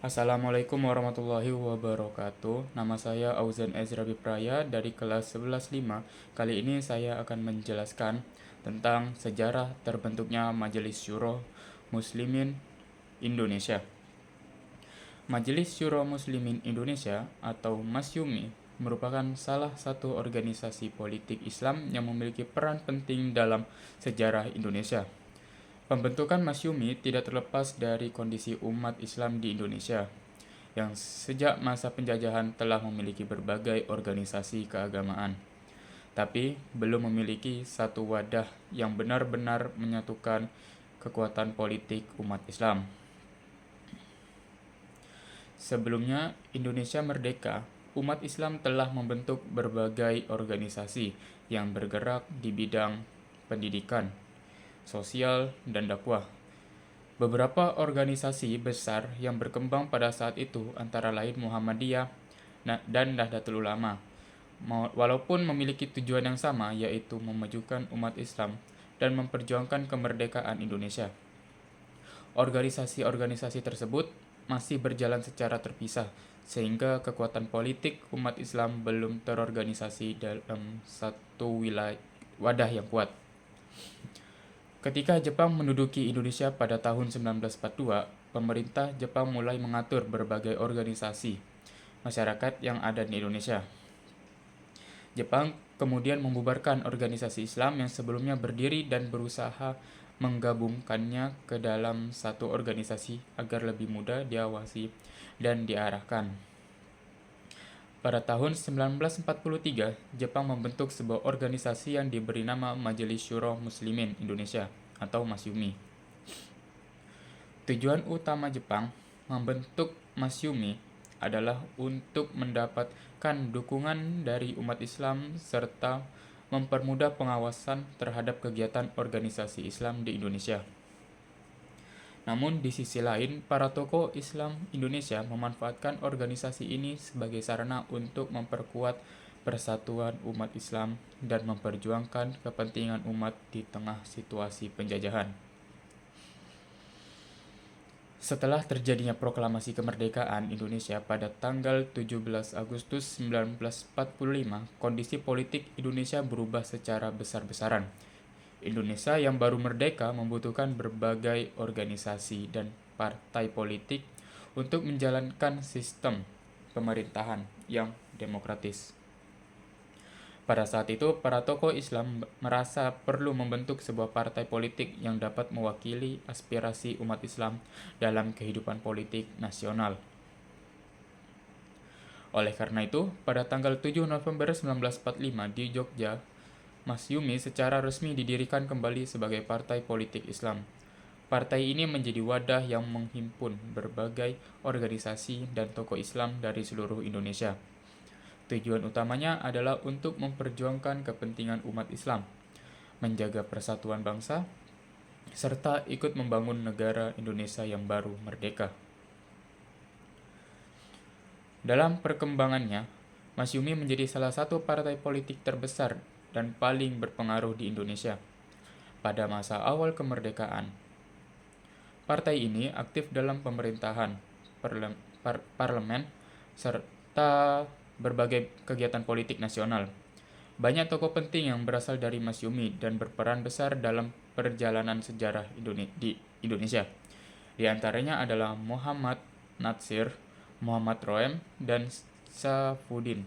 Assalamualaikum warahmatullahi wabarakatuh. Nama saya Auzan Ezra Bipraya dari kelas 11.5. Kali ini saya akan menjelaskan tentang sejarah terbentuknya Majelis Syuro Muslimin Indonesia. Majelis Syuro Muslimin Indonesia atau MASYUMI merupakan salah satu organisasi politik Islam yang memiliki peran penting dalam sejarah Indonesia. Pembentukan Masyumi tidak terlepas dari kondisi umat Islam di Indonesia, yang sejak masa penjajahan telah memiliki berbagai organisasi keagamaan, tapi belum memiliki satu wadah yang benar-benar menyatukan kekuatan politik umat Islam. Sebelumnya Indonesia merdeka, umat Islam telah membentuk berbagai organisasi yang bergerak di bidang pendidikan, sosial, dan dakwah. Beberapa organisasi besar yang berkembang pada saat itu antara lain Muhammadiyah dan Nahdlatul Ulama, walaupun memiliki tujuan yang sama, yaitu memajukan umat Islam dan memperjuangkan kemerdekaan Indonesia. Organisasi-organisasi tersebut masih berjalan secara terpisah, sehingga kekuatan politik umat Islam belum terorganisasi dalam satu wadah yang kuat. Ketika Jepang menduduki Indonesia pada tahun 1942, pemerintah Jepang mulai mengatur berbagai organisasi masyarakat yang ada di Indonesia. Jepang kemudian membubarkan organisasi Islam yang sebelumnya berdiri dan berusaha menggabungkannya ke dalam satu organisasi agar lebih mudah diawasi dan diarahkan. Pada tahun 1943, Jepang membentuk sebuah organisasi yang diberi nama Majelis Syuro Muslimin Indonesia atau MASYUMI. Tujuan utama Jepang membentuk MASYUMI adalah untuk mendapatkan dukungan dari umat Islam serta mempermudah pengawasan terhadap kegiatan organisasi Islam di Indonesia. Namun di sisi lain, para tokoh Islam Indonesia memanfaatkan organisasi ini sebagai sarana untuk memperkuat persatuan umat Islam dan memperjuangkan kepentingan umat di tengah situasi penjajahan. Setelah terjadinya proklamasi kemerdekaan Indonesia pada tanggal 17 Agustus 1945, kondisi politik Indonesia berubah secara besar-besaran. Indonesia yang baru merdeka membutuhkan berbagai organisasi dan partai politik untuk menjalankan sistem pemerintahan yang demokratis. Pada saat itu, para tokoh Islam merasa perlu membentuk sebuah partai politik yang dapat mewakili aspirasi umat Islam dalam kehidupan politik nasional. Oleh karena itu, pada tanggal 7 November 1945 di Jogja, MASYUMI secara resmi didirikan kembali sebagai partai politik Islam. Partai ini menjadi wadah yang menghimpun berbagai organisasi dan tokoh Islam dari seluruh Indonesia. Tujuan utamanya adalah untuk memperjuangkan kepentingan umat Islam, menjaga persatuan bangsa, serta ikut membangun negara Indonesia yang baru merdeka. Dalam perkembangannya, MASYUMI menjadi salah satu partai politik terbesar dan paling berpengaruh di Indonesia. Pada masa awal kemerdekaan, partai ini aktif dalam pemerintahan, parlemen, serta berbagai kegiatan politik nasional. Banyak tokoh penting yang berasal dari MASYUMI dan berperan besar dalam perjalanan sejarah di Indonesia. Di antaranya adalah Muhammad Natsir, Muhammad Roem, dan Saifuddin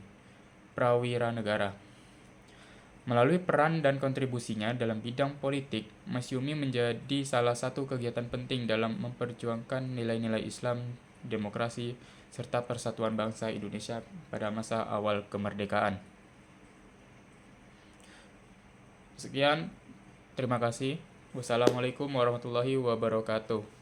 Prawiranegara. Melalui peran dan kontribusinya dalam bidang politik, MASYUMI menjadi salah satu kegiatan penting dalam memperjuangkan nilai-nilai Islam, demokrasi, serta persatuan bangsa Indonesia pada masa awal kemerdekaan. Sekian, terima kasih. Wassalamualaikum warahmatullahi wabarakatuh.